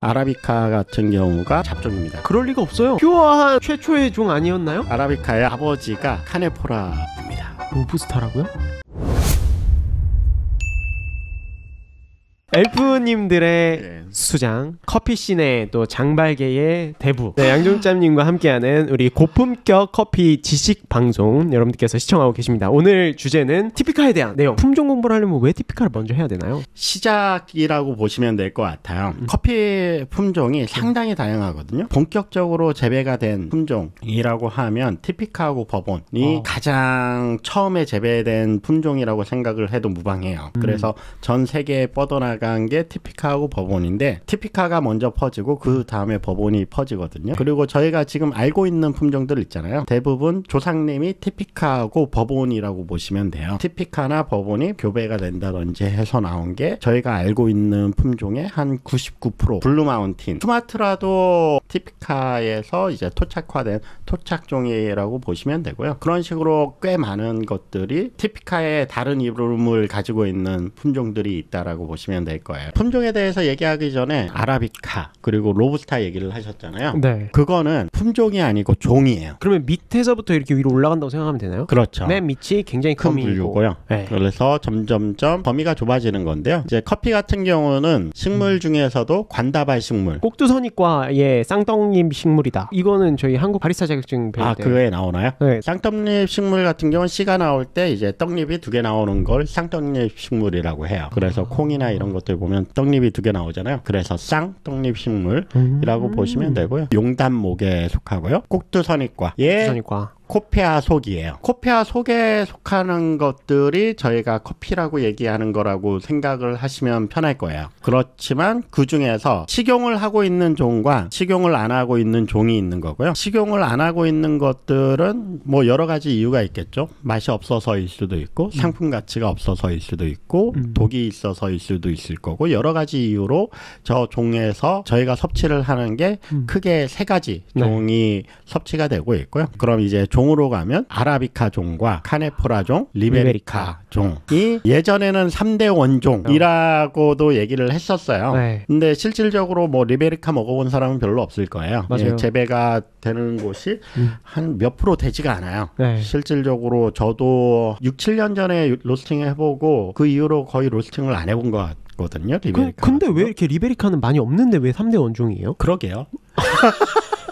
아라비카 같은 경우가 잡종입니다. 그럴 리가 없어요. 퓨어한 최초의 종 아니었나요? 아라비카의 아버지가 카네포라입니다. 로부스타라고요? 엘프님들의 네. 수장, 커피씬의 또 장발계의 대부, 네, 양종짬님과 함께하는 우리 고품격 커피 지식 방송 여러분들께서 시청하고 계십니다. 오늘 주제는 티피카에 대한 내용. 품종 공부를 하려면 왜 티피카를 먼저 해야 되나요? 시작이라고 보시면 될 것 같아요. 커피 품종이 상당히 다양하거든요. 본격적으로 재배가 된 품종이라고 하면 티피카하고 버본이 가장 처음에 재배된 품종이라고 생각을 해도 무방해요. 그래서 전 세계에 뻗어나간 게 티피카하고 버본인데, 티피카가 먼저 퍼지고 그 다음에 버본이 퍼지거든요. 그리고 저희가 지금 알고 있는 품종들 있잖아요. 대부분 조상님이 티피카하고 버본이라고 보시면 돼요. 티피카나 버본이 교배가 된다든지 해서 나온 게 저희가 알고 있는 품종의 한 99%, 블루마운틴, 수마트라도 티피카에서 이제 토착화된 토착종이라고 보시면 되고요. 그런 식으로 꽤 많은 것들이 티피카의 다른 이름을 가지고 있는 품종들이 있다라고 보시면 될 거예요. 품종에 대해서 얘기하기 전에 아라비카 그리고 로부스타 얘기를 하셨잖아요. 네. 그거는 품종이 아니고 종이에요. 그러면 밑에서부터 이렇게 위로 올라간다고 생각하면 되나요? 그렇죠. 맨 밑이 굉장히 큰 커미이고. 분류고요. 네. 그래서 점점점 범위가 좁아지는 건데요. 이제 커피 같은 경우는 식물 중에서도 관다발 식물. 꼭두선이과의 쌍떡잎 식물이다. 이거는 저희 한국 바리스타 자격증 배울 때. 그거에 나오나요? 네. 쌍떡잎 식물 같은 경우는 씨가 나올 때 이제 떡잎이 2개 나오는 걸 쌍떡잎 식물이라고 해요. 그래서 콩이나 이런 것들 보면 떡잎이 2개 나오잖아요. 그래서 쌍떡잎 식물이라고 보시면 되고요. 용단목에 속하고요. 꼭두선이과. 꼭두선이과. 코페아 속이에요. 코페아 속에 속하는 것들이 저희가 커피라고 얘기하는 거라고 생각을 하시면 편할 거예요. 그렇지만 그 중에서 식용을 하고 있는 종과 식용을 안 하고 있는 종이 있는 거고요. 식용을 안 하고 있는 것들은 뭐 여러 가지 이유가 있겠죠. 맛이 없어서일 수도 있고, 상품 가치가 없어서일 수도 있고, 독이 있어서일 수도 있을 거고, 여러 가지 이유로 저 종에서 저희가 섭취를 하는 게 크게 3가지 종이 섭취가 되고 있고요. 그럼 이제 종으로 가면 아라비카 종과 카네포라 종, 리베리카 종이 예전에는 3대 원종이라고도 얘기를 했었어요. 네. 근데 실질적으로 뭐 리베리카 먹어본 사람은 별로 없을 거예요. 맞아요. 예, 재배가 되는 곳이 한 몇 프로 되지가 않아요. 네. 실질적으로 저도 6, 7년 전에 로스팅 해보고 그 이후로 거의 로스팅을 안 해본 것 같거든요. 리베리카. 근데 왜 이렇게 리베리카는 많이 없는데 왜 3대 원종이에요? 그러게요.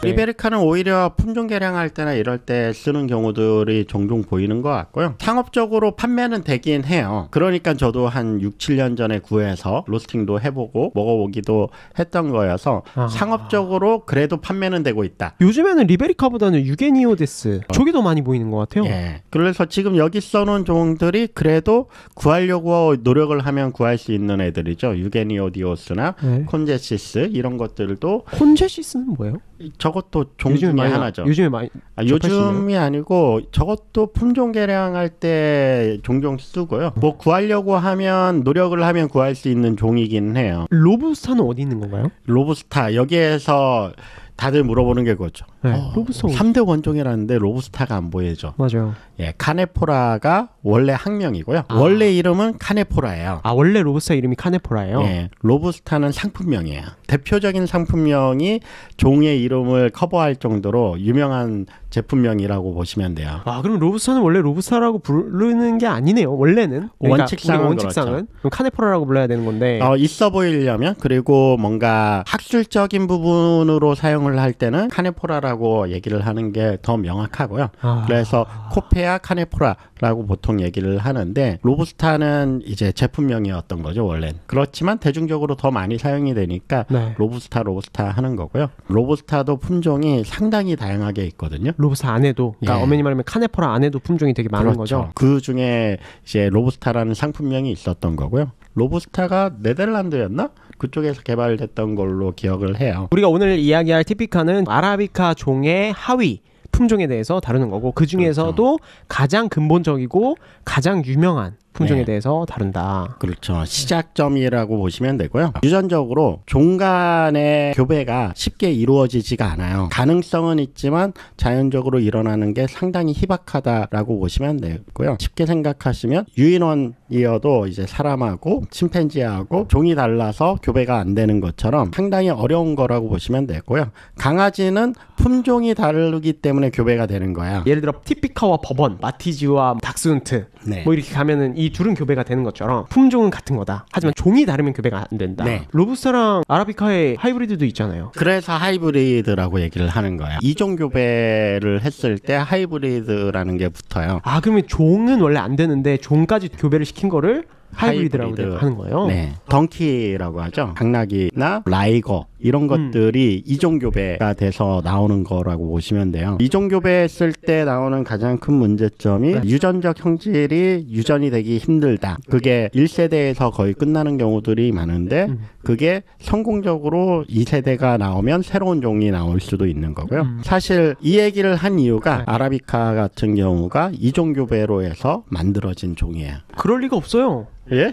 네. 리베리카는 오히려 품종 개량할 때나 이럴 때 쓰는 경우들이 종종 보이는 것 같고요. 상업적으로 판매는 되긴 해요. 그러니까 저도 한 6, 7년 전에 구해서 로스팅도 해보고 먹어보기도 했던 거여서 상업적으로 그래도 판매는 되고 있다. 요즘에는 리베리카보다는 유게니오데스 저게 더 많이 보이는 것 같아요. 예. 그래서 지금 여기 써놓은 종들이 그래도 구하려고 노력을 하면 구할 수 있는 애들이죠. 유게니오디오스나 네. 콘제시스 이런 것들도. 콘제시스는 뭐예요? 저것도 종 중에 하나죠. 요즘에 많이 요즘이 아니고 저것도 품종 개량할 때 종종 쓰고요. 뭐 구하려고 하면 노력을 하면 구할 수 있는 종이긴 해요. 로부스타는 어디 있는 건가요? 로부스타 여기에서 다들 물어보는 게 그거죠. 네, 로부스타 3대 원종이라는데 로부스타가 안 보이죠. 맞아요. 예, 카네포라가 원래 학명이고요. 원래 이름은 카네포라예요. 원래 로부스타 이름이 카네포라예요? 예, 로부스타는 상품명이에요. 대표적인 상품명이 종의 이름을 커버할 정도로 유명한 제품명이라고 보시면 돼요. 그럼 로부스타는 원래 로부스타라고 부르는 게 아니네요. 원래는. 그러니까 원칙상은 그렇죠. 그럼 카네포라라고 불러야 되는 건데. 있어 보이려면, 그리고 뭔가 학술적인 부분으로 사용을 할 때는 카네포라라고 얘기를 하는 게 더 명확하고요. 그래서 코페아 카네포라라고 보통 얘기를 하는데, 로부스타는 이제 제품명이었던 거죠, 원래는. 그렇지만 대중적으로 더 많이 사용이 되니까 네. 로부스타 하는 거고요. 로부스타도 품종이 상당히 다양하게 있거든요. 로부스타 안에도, 그러니까 예. 엄연히 말하면 카네포라 안에도 품종이 되게 많은 그렇죠. 거죠. 그 중에 이제 로부스타라는 상품명이 있었던 거고요. 로부스타가 네덜란드였나? 그쪽에서 개발됐던 걸로 기억을 해요. 우리가 오늘 이야기할 티피카는 아라비카 종의 하위 품종에 대해서 다루는 거고, 그 중에서도 가장 근본적이고 가장 유명한 품종에 대해서 다룬다. 그렇죠. 시작점이라고 보시면 되고요. 유전적으로 종 간의 교배가 쉽게 이루어지지가 않아요. 가능성은 있지만 자연적으로 일어나는 게 상당히 희박하다라고 보시면 되고요. 쉽게 생각하시면 유인원 이어도 이제 사람하고 침팬지하고 종이 달라서 교배가 안 되는 것처럼 상당히 어려운 거라고 보시면 되고요. 강아지는 품종이 다르기 때문에 교배가 되는 거야. 예를 들어 티피카와 버번, 마티즈와 닥스훈트 네. 뭐 이렇게 가면은 이 둘은 교배가 되는 것처럼 품종은 같은 거다. 하지만 종이 다르면 교배가 안 된다. 네. 로부스타랑 아라비카의 하이브리드도 있잖아요. 그래서 하이브리드라고 얘기를 하는 거야. 이종 교배를 했을 때 하이브리드라는 게 붙어요. 아, 그러면 종은 원래 안 되는데 종까지 교배를 시킨 거를 하이브리드라고 하는 거예요? 네. 덩키라고 하죠. 당나귀나 라이거 이런 것들이 이종교배가 돼서 나오는 거라고 보시면 돼요. 이종교배했을 때 나오는 가장 큰 문제점이 유전적 형질이 유전이 되기 힘들다. 그게 1세대에서 거의 끝나는 경우들이 많은데 그게 성공적으로 2세대가 나오면 새로운 종이 나올 수도 있는 거고요. 사실 이 얘기를 한 이유가 아라비카 같은 경우가 이종교배로 해서 만들어진 종이에요. 그럴 리가 없어요. 예?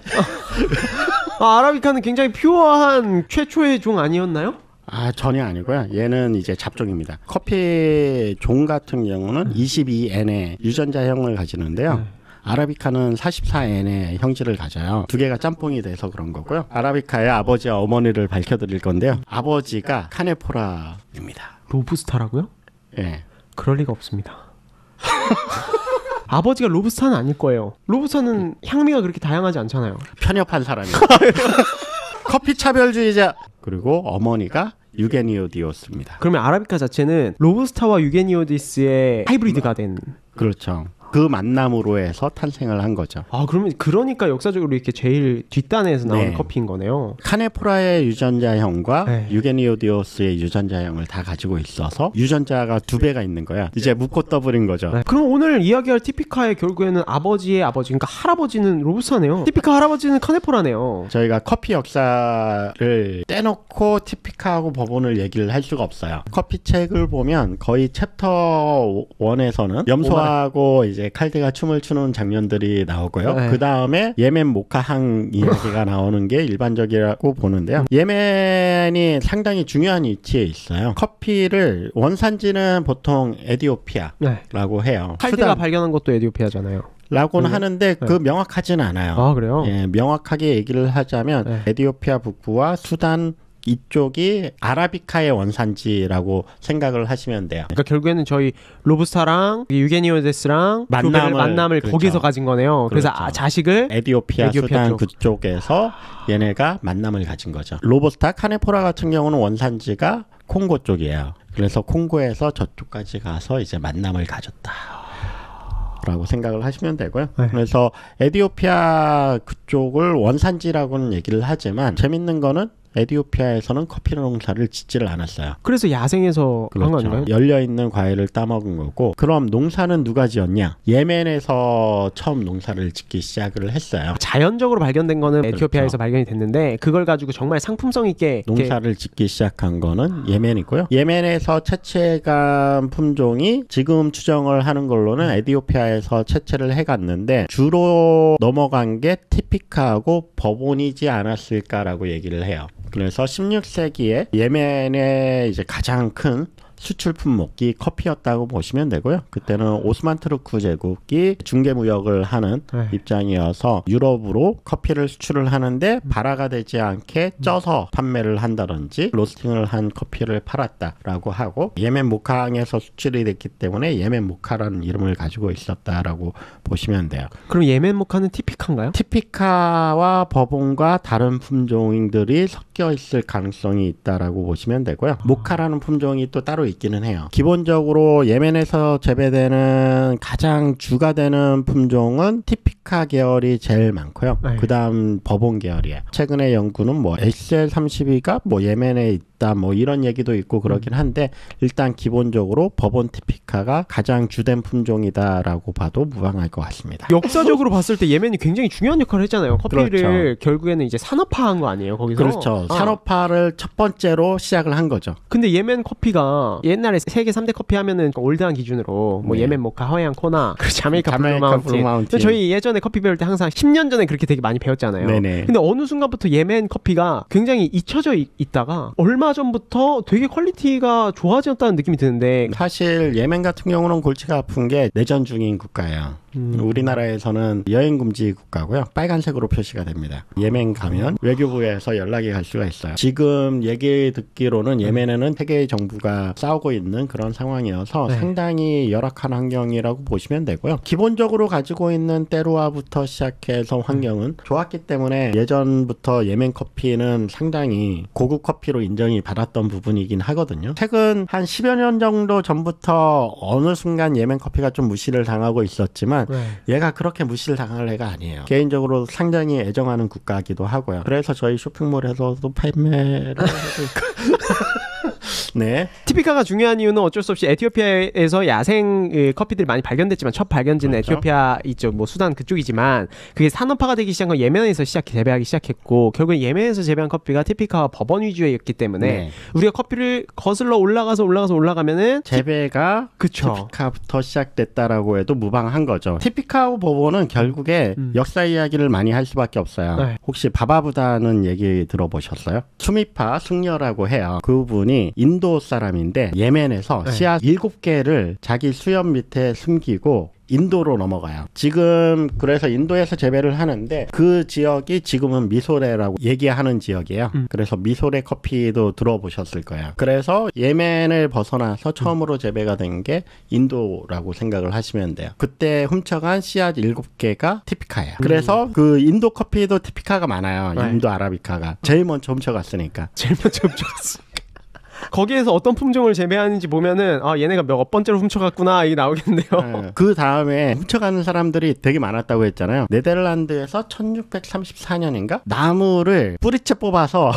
아라비카는 굉장히 퓨어한 최초의 종 아니었나요? 아, 전혀 아니고요. 얘는 이제 잡종입니다. 커피 종 같은 경우는 22N의 유전자형을 가지는데요. 아라비카는 44N의 형질을 가져요. 두 개가 짬뽕이 돼서 그런 거고요. 아라비카의 아버지와 어머니를 밝혀드릴 건데요. 아버지가 카네포라입니다. 로부스타라고요? 예. 그럴 리가 없습니다. 아버지가 로부스타는 아닐 거예요. 로부스타는 향미가 그렇게 다양하지 않잖아요. 편협한 사람이에요. 커피 차별주의자. 그리고 어머니가 유게니오디오스입니다. 그러면 아라비카 자체는 로부스타와 유게니오디스의 하이브리드가 된. 그렇죠. 그 만남으로 해서 탄생을 한 거죠. 아, 그러니까 역사적으로 이렇게 제일 뒷단에서 나오는 네. 커피인 거네요. 카네포라의 유전자형과 네. 유게니오디오스의 유전자형을 다 가지고 있어서 유전자가 2배가 있는 거야. 이제 묻고 떠버린 거죠. 네. 그럼 오늘 이야기할 티피카의 결국에는 아버지의 아버지, 그러니까 할아버지는 로부스타네요. 티피카 할아버지는 카네포라네요. 저희가 커피 역사를 떼놓고 티피카하고 버본을 얘기를 할 수가 없어요. 커피 책을 보면 거의 챕터 1에서는 염소하고 이제 칼드가 춤을 추는 장면들이 나오고요. 네. 그 다음에 예멘 모카항 이야기가 나오는 게 일반적이라고 보는데요. 예멘이 상당히 중요한 위치에 있어요. 커피를 원산지는 보통 에티오피아라고 해요. 칼드가 발견한 것도 에티오피아잖아요. 라고는 하는데 그 명확하지는 않아요. 아, 그래요? 예, 명확하게 얘기를 하자면 에티오피아 북부와 수단 이쪽이 아라비카의 원산지라고 생각을 하시면 돼요. 그러니까 결국에는 저희 로부스타랑 유게니오데스랑 만남을 그렇죠. 거기서 가진 거네요. 그래서 그렇죠. 자식을 에티오피아 수단 그쪽에서 얘네가 만남을 가진 거죠. 로부스타, 카네포라 같은 경우는 원산지가 콩고 쪽이에요. 그래서 콩고에서 저쪽까지 가서 이제 만남을 가졌다. 라고 생각을 하시면 되고요. 네. 그래서 에티오피아 그쪽을 원산지라고는 얘기를 하지만 재밌는 거는 에티오피아에서는 커피 농사를 짓지를 않았어요. 그래서 야생에서 한 거 아닌가요? 열려있는 과일을 따먹은 거고. 그럼 농사는 누가 지었냐? 예멘에서 처음 농사를 짓기 시작을 했어요. 자연적으로 발견된 거는 에티오피아에서 발견이 됐는데 그걸 가지고 정말 상품성 있게 농사를 짓기 시작한 거는 예멘이고요. 예멘에서 채취해간 품종이 지금 추정을 하는 걸로는 에티오피아에서 채취를 해갔는데 주로 넘어간 게 티피카하고 버본이지 않았을까라고 얘기를 해요. 그래서 16세기에 예멘의 이제 가장 큰 수출 품목이 커피였다고 보시면 되고요. 그때는 오스만 투르크 제국이 중개 무역을 하는 입장이어서 유럽으로 커피를 수출을 하는데 발화가 되지 않게 쪄서 판매를 한다든지 로스팅을 한 커피를 팔았다라고 하고 예멘 모카항에서 수출이 됐기 때문에 예멘 모카라는 이름을 가지고 있었다라고 보시면 돼요. 그럼 예멘 모카는 티피카인가요? 티피카와 버본과 다른 품종들이 섞여 있을 가능성이 있다라고 보시면 되고요. 모카라는 품종이 또 따로 있기는 해요. 기본적으로 예멘에서 재배되는 가장 주가 되는 품종은 티피카 계열이 제일 많고요. 그 다음 버본 계열이에요. 최근의 연구는 뭐 XL32가 뭐 예멘에 있다 뭐 이런 얘기도 있고 그러긴 한데 일단 기본적으로 버본 티피카가 가장 주된 품종이다라고 봐도 무방할 것 같습니다. 역사적으로 봤을 때 예멘이 굉장히 중요한 역할을 했잖아요. 커피를 그렇죠. 결국에는 이제 산업화한 거 아니에요, 거기서? 그렇죠. 산업화를 첫 번째로 시작을 한 거죠. 근데 예멘 커피가 옛날에 세계 3대 커피 하면은 올드한 기준으로 뭐 예멘 모카, 하와이안 코나, 자메이카 블루 마운틴. 저희 예전에 커피 배울 때 항상 10년 전에 그렇게 되게 많이 배웠잖아요. 네네. 근데 어느 순간부터 예멘 커피가 굉장히 잊혀져 있다가 얼마 얼마 전부터 되게 퀄리티가 좋아졌다는 느낌이 드는데 사실 예멘 같은 경우는 골치가 아픈 게 내전 중인 국가예요. 우리나라에서는 여행 금지 국가고요. 빨간색으로 표시가 됩니다. 예멘 가면 외교부에서 연락이 갈 수가 있어요. 지금 얘기 듣기로는 예멘에는 세 개의 정부가 싸우고 있는 그런 상황이어서 네. 상당히 열악한 환경이라고 보시면 되고요. 기본적으로 가지고 있는 때루아부터 시작해서 환경은 좋았기 때문에 예전부터 예멘 커피는 상당히 고급 커피로 인정이 받았던 부분이긴 하거든요. 최근 한 10여 년 정도 전부터 어느 순간 예멘 커피가 좀 무시를 당하고 있었지만 네. 얘가 그렇게 무시를 당할 애가 아니에요. 개인적으로 상당히 애정하는 국가이기도 하고요. 그래서 저희 쇼핑몰에서도 판매를 하고 있고 네. 티피카가 중요한 이유는 어쩔 수 없이 에티오피아에서 야생 커피들이 많이 발견됐지만 첫 발견지는 그렇죠. 에티오피아 이쪽 뭐 수단 그쪽이지만 그게 산업화가 되기 시작한 건 예멘에서 재배하기 시작했고 결국 예멘에서 재배한 커피가 티피카와 버번 위주였기 때문에 네. 우리가 커피를 거슬러 올라가면은 재배가 그쵸. 티피카부터 시작됐다라고 해도 무방한 거죠. 티피카하고 버번은 결국에 역사 이야기를 많이 할 수밖에 없어요. 네. 혹시 바바부다는 얘기 들어보셨어요? 수미파 승려라고 해요. 그분이 인도 사람인데 예멘에서 네. 씨앗 7개를 자기 수염 밑에 숨기고 인도로 넘어가요. 지금 그래서 인도에서 재배를 하는데 그 지역이 지금은 미소레라고 얘기하는 지역이에요. 그래서 미소레 커피도 들어보셨을 거예요. 그래서 예멘을 벗어나서 처음으로 재배가 된 게 인도라고 생각을 하시면 돼요. 그때 훔쳐간 씨앗 7개가 티피카예요. 그래서 그 인도 커피도 티피카가 많아요. 네. 인도 아라비카가 제일 먼저 훔쳐갔으니까. 제일 먼저 훔쳐갔어. 거기에서 어떤 품종을 재배하는지 보면은 아 얘네가 몇 번째로 훔쳐갔구나 이게 나오겠네요. 그 다음에 훔쳐가는 사람들이 되게 많았다고 했잖아요. 네덜란드에서 1634년인가 나무를 뿌리째 뽑아서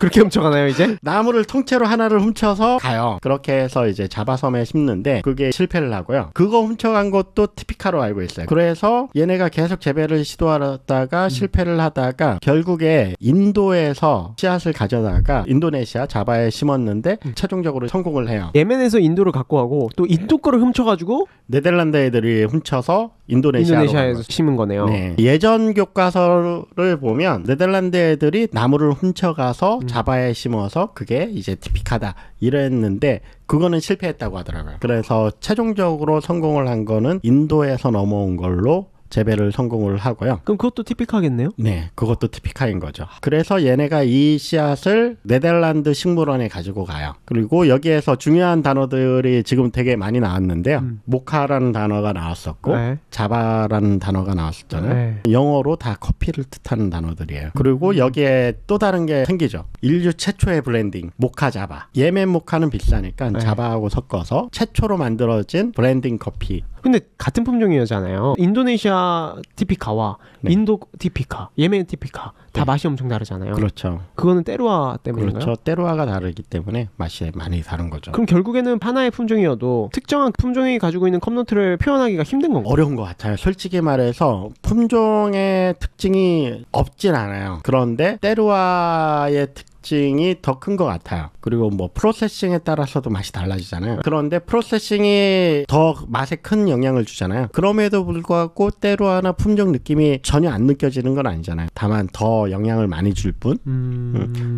그렇게 훔쳐가나요 이제? 나무를 통째로 하나를 훔쳐서 가요. 그렇게 해서 이제 자바섬에 심는데 그게 실패를 하고요. 그거 훔쳐간 것도 티피카로 알고 있어요. 그래서 얘네가 계속 재배를 시도하다가 실패를 하다가 결국에 인도에서 씨앗을 가져다가 인도네시아 자바에 심었는데 최종적으로 성공을 해요. 예멘에서 인도를 갖고 가고 또 인도 거를 훔쳐가지고 네덜란드 애들이 훔쳐서 인도네시아에서 심은 거네요. 네. 예전 교과서를 보면 네덜란드 애들이 나무를 훔쳐가서 자바에 심어서 그게 이제 티피카다 이랬는데 그거는 실패했다고 하더라고요. 그래서 최종적으로 성공을 한 거는 인도에서 넘어온 걸로 재배를 성공을 하고요. 그럼 그것도 티피카겠네요? 네, 그것도 티피카인 거죠. 그래서 얘네가 이 씨앗을 네덜란드 식물원에 가지고 가요. 그리고 여기에서 중요한 단어들이 지금 되게 많이 나왔는데요. 모카라는 단어가 나왔었고 네. 자바라는 단어가 나왔었잖아요. 네. 영어로 다 커피를 뜻하는 단어들이에요. 그리고 여기에 또 다른 게 생기죠. 인류 최초의 브랜딩, 모카 자바. 예멘 모카는 비싸니까 네. 자바하고 섞어서 최초로 만들어진 브랜딩 커피. 근데 같은 품종이잖아요. 인도네시아 티피카와 네. 인도 티피카, 예멘 티피카 다 네. 맛이 엄청 다르잖아요. 그렇죠. 그거는 때루아 때문인가요? 그렇죠. 때루아가 다르기 때문에 맛이 많이 다른 거죠. 그럼 결국에는 하나의 품종이어도 특정한 품종이 가지고 있는 컵노트를 표현하기가 힘든 건가요? 어려운 것 같아요. 솔직히 말해서 품종의 특징이 없진 않아요. 그런데 때루아의 특징이 더 큰 것 같아요. 그리고 뭐 프로세싱에 따라서도 맛이 달라지잖아요. 그런데 프로세싱이 더 맛에 큰 영향을 주잖아요. 그럼에도 불구하고 때루아나 품종 느낌이 전혀 안 느껴지는 건 아니잖아요. 다만 더 영향을 많이 줄 뿐.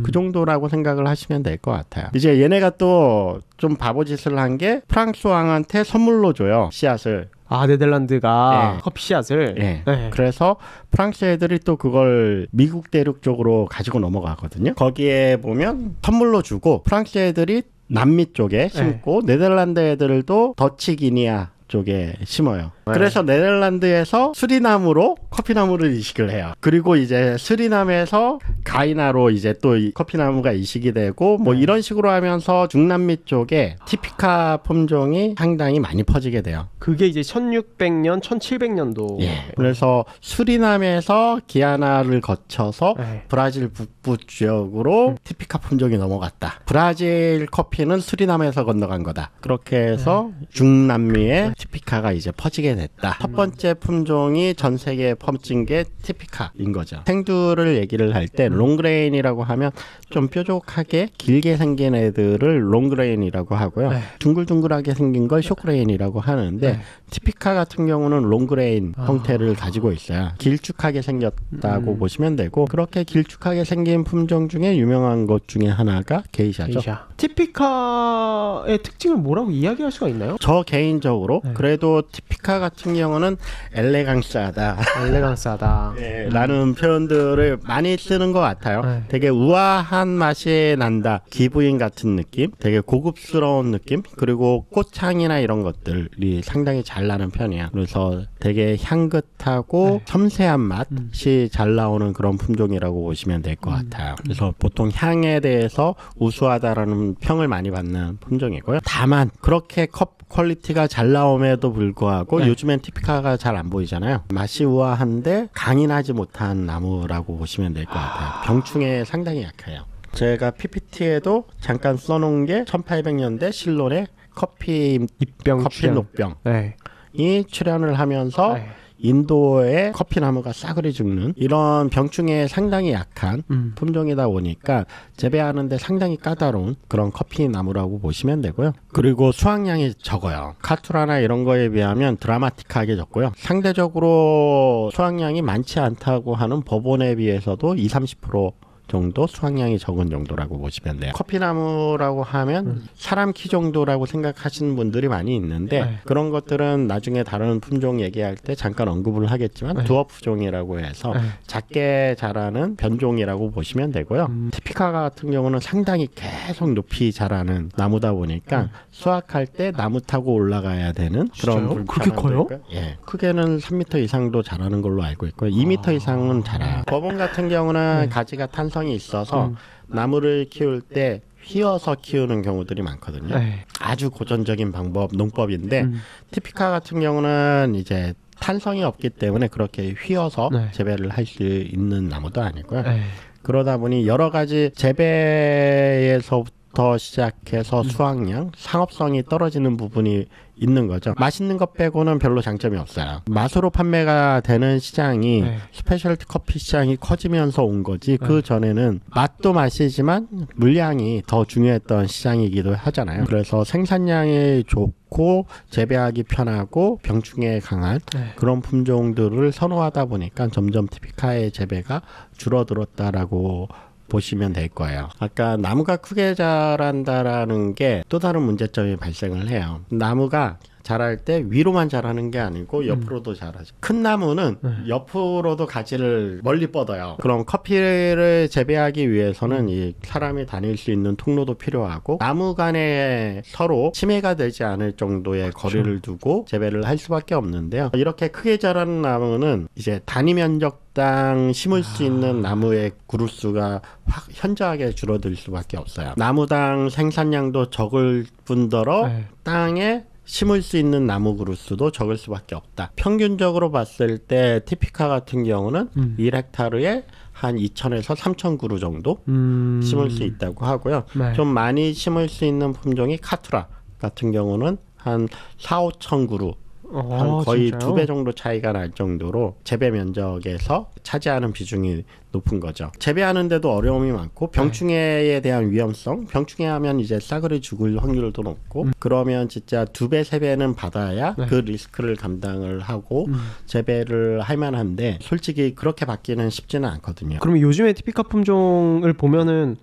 그 정도라고 생각을 하시면 될 것 같아요. 이제 얘네가 또 좀 바보짓을 한 게 프랑스 왕한테 선물로 줘요. 씨앗을. 아 네덜란드가 네. 커피 씨앗을 예. 네. 그래서 프랑스 애들이 또 그걸 미국 대륙 쪽으로 가지고 넘어가거든요. 거기에 보면 선물로 주고 프랑스 애들이 남미 쪽에 심고 네덜란드 애들도 더치 기니아 쪽에 심어요. 네. 그래서 네덜란드에서 수리남으로 커피나무를 이식을 해요. 그리고 이제 수리남에서 가이나로 이제 또 이 커피나무가 이식이 되고 뭐 이런 식으로 하면서 중남미 쪽에 티피카 품종이 상당히 많이 퍼지게 돼요. 그게 이제 1600년, 1700년도 예. 그래서 수리남에서 기아나를 거쳐서 네. 브라질 북부 지역으로 티피카 품종이 넘어갔다. 브라질 커피는 수리남에서 건너간 거다. 그렇게 해서 중남미에 티피카가 이제 퍼지게 됐다. 첫 번째 품종이 전 세계에 퍼진 게 티피카인 거죠. 생두를 얘기를 할 때 롱그레인이라고 하면 좀 뾰족하게 길게 생긴 애들을 롱그레인이라고 하고요. 네. 둥글둥글하게 생긴 걸 숏그레인이라고 하는데 네. 티피카 같은 경우는 롱그레인 형태를 가지고 있어요. 길쭉하게 생겼다고 보시면 되고, 그렇게 길쭉하게 생긴 품종 중에 유명한 것 중에 하나가 게이샤죠. 게이샤. 티피카의 특징을 뭐라고 이야기할 수가 있나요? 저 개인적으로 네. 그래도 티피카 같은 경우는 엘레강스하다 엘레강스하다. 네, 라는 표현들을 많이 쓰는 것 같아요. 네. 되게 우아한 맛이 난다. 기부인 같은 느낌, 되게 고급스러운 느낌, 그리고 꽃향이나 이런 것들이 상당히 잘 나는 편이야. 그래서 되게 향긋하고 네. 섬세한 맛이 잘 나오는 그런 품종이라고 보시면 될 것 같아요. 그래서 보통 향에 대해서 우수하다라는 평을 많이 받는 품종이고요. 다만 그렇게 컵 퀄리티가 잘 나옴에도 불구하고 네. 요즘엔 티피카가 잘 안 보이잖아요. 맛이 우아한데 강인하지 못한 나무라고 보시면 될 것 같아요. 병충해에 상당히 약해요. 제가 PPT에도 잠깐 써놓은 게 1800년대 실론의 커피 입병 녹병이 네. 출현을 하면서 네. 인도의 커피나무가 싸그리 죽는 이런 병충해에 상당히 약한 품종이다 보니까 재배하는데 상당히 까다로운 그런 커피나무라고 보시면 되고요. 그리고 수확량이 적어요. 카투라나 이런 거에 비하면 드라마틱하게 적고요. 상대적으로 수확량이 많지 않다고 하는 버본에 비해서도 20-30% 정도 수확량이 적은 정도라고 보시면 돼요. 커피나무라고 하면 사람 키 정도라고 생각하시는 분들이 많이 있는데 네. 그런 것들은 나중에 다른 품종 얘기할 때 잠깐 언급을 하겠지만 네. 두어프종이라고 해서 네. 작게 자라는 변종이라고 보시면 되고요. 티피카 같은 경우는 상당히 계속 높이 자라는 나무다 보니까 수확할 때 나무 타고 올라가야 되는 그런 진짜요? 그렇게 커요? 예, 크게는 3m 이상도 자라는 걸로 알고 있고요. 2m 이상은 자라요. 버본 같은 경우는 가지가 탄성이 있어서 나무를 키울 때 휘어서 키우는 경우들이 많거든요. 네. 아주 고전적인 농법인데 티피카 같은 경우는 이제 탄성이 없기 때문에 그렇게 휘어서 네. 재배를 할 수 있는 나무도 아니고요. 네. 그러다 보니 여러 가지 재배에서부터 시작해서 수확량, 상업성이 떨어지는 부분이 있는 거죠. 맛있는 것 빼고는 별로 장점이 없어요. 맛으로 판매가 되는 시장이 네. 스페셜티 커피 시장이 커지면서 온 거지. 그 전에는 맛도 맛이지만 물량이 더 중요했던 시장이기도 하잖아요. 그래서 생산량이 좋고 재배하기 편하고 병충해에 강한 네. 그런 품종들을 선호하다 보니까 점점 티피카의 재배가 줄어들었다라고 보시면 될 거예요. 아까 나무가 크게 자란다라는 게 또 다른 문제점이 발생을 해요. 나무가 자랄 때 위로만 자라는 게 아니고 옆으로도 자라죠. 큰 나무는 옆으로도 가지를 멀리 뻗어요. 그럼 커피를 재배하기 위해서는 이 사람이 다닐 수 있는 통로도 필요하고 나무 간에 서로 침해가 되지 않을 정도의 거리를 두고 재배를 할 수밖에 없는데요. 이렇게 크게 자라는 나무는 이제 단위 면적당 심을 수 있는 나무의 그루수가 확 현저하게 줄어들 수밖에 없어요. 나무당 생산량도 적을 뿐더러 네. 땅에 심을 수 있는 나무 그루스도 적을 수밖에 없다. 평균적으로 봤을 때 티피카 같은 경우는 1헥타르에 한 2,000에서 3,000 그루 정도 심을 수 있다고 하고요. 네. 좀 많이 심을 수 있는 품종이 카투라 같은 경우는 한 4,000-5,000 그루 한 거의 진짜요? 2배 정도 차이가 날 정도로 재배 면적에서 차지하는 비중이 높은 거죠. 재배하는데도 어려움이 많고 병충해에 대한 위험성, 병충해 하면 이제 싸그리 죽을 확률도 높고 그러면 진짜 2배, 3배는 받아야 네. 그 리스크를 감당을 하고 재배를 할 만한데 솔직히 그렇게 받기는 쉽지는 않거든요. 그러면 요즘에 티피카 품종을 보면은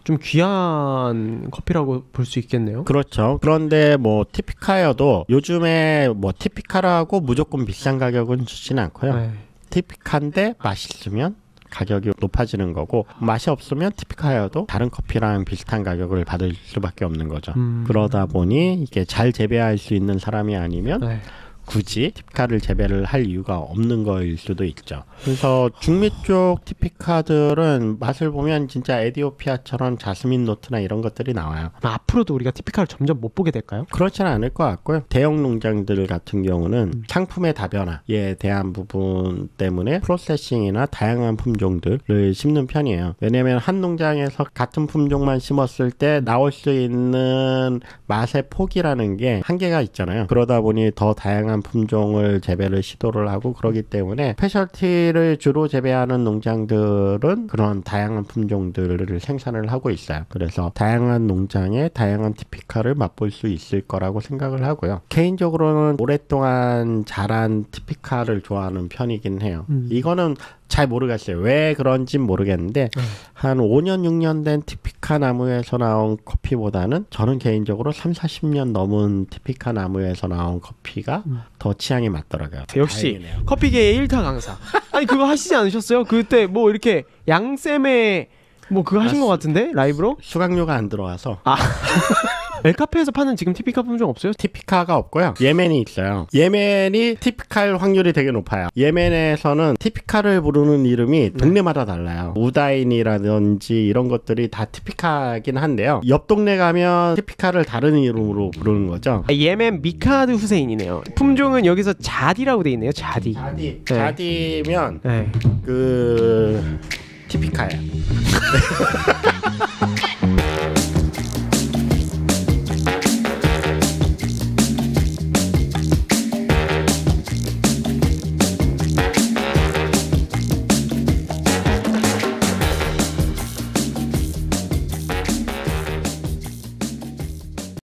좀 귀한 커피라고 볼 수 있겠네요. 그렇죠. 그런데 뭐 티피카여도 요즘에 뭐 티피카라고 무조건 비싼 가격은 주지는 않고요. 네. 티피카인데 맛있으면 가격이 높아지는 거고 맛이 없으면 티피카여도 다른 커피랑 비슷한 가격을 받을 수밖에 없는 거죠. 그러다 보니 이게 잘 재배할 수 있는 사람이 아니면 네. 굳이 티피카를 재배를 할 이유가 없는 거일 수도 있죠. 그래서 중미 쪽 티피카들은 맛을 보면 진짜 에디오피아처럼 자스민 노트나 이런 것들이 나와요. 앞으로도 우리가 티피카를 점점 못 보게 될까요? 그렇지는 않을 것 같고요. 대형 농장들 같은 경우는 상품의 다변화에 대한 부분 때문에 프로세싱이나 다양한 품종들을 심는 편이에요. 왜냐하면 한 농장에서 같은 품종만 심었을 때 나올 수 있는 맛의 폭이라는 게 한계가 있잖아요. 그러다 보니 더 다양한 다양한 품종을 재배를 시도를 하고 그러기 때문에 스페셜티를 주로 재배하는 농장들은 그런 다양한 품종들을 생산을 하고 있어요. 그래서 다양한 농장의 다양한 티피카를 맛볼 수 있을 거라고 생각을 하고요. 개인적으로는 오랫동안 자란 티피카를 좋아하는 편이긴 해요. 이거는 잘 모르겠어요. 왜 그런진 모르겠는데 한 5년 6년 된 티피카 나무에서 나온 커피보다는 저는 개인적으로 3, 40년 넘은 티피카 나무에서 나온 커피가 더 취향이 맞더라고요. 역시 다행이네요. 커피계의 1타 강사. 아니 그거 하시지 않으셨어요? 그때 뭐 이렇게 양쌤의 뭐 그거 하신 것 같은데 라이브로? 수강료가 안 들어와서 엘카페에서 파는 지금 티피카 품종 없어요? 티피카가 없고요. 예멘이 있어요. 예멘이 티피카일 확률이 되게 높아요. 예멘에서는 티피카를 부르는 이름이 동네마다 달라요. 우다인이라든지 이런 것들이 다 티피카긴 한데요. 옆 동네 가면 티피카를 다른 이름으로 부르는 거죠. 예멘 미카드 후세인이네요. 품종은 여기서 자디라고 돼 있네요. 자디. 자디. 네. 자디면 네. 그 티피카예요.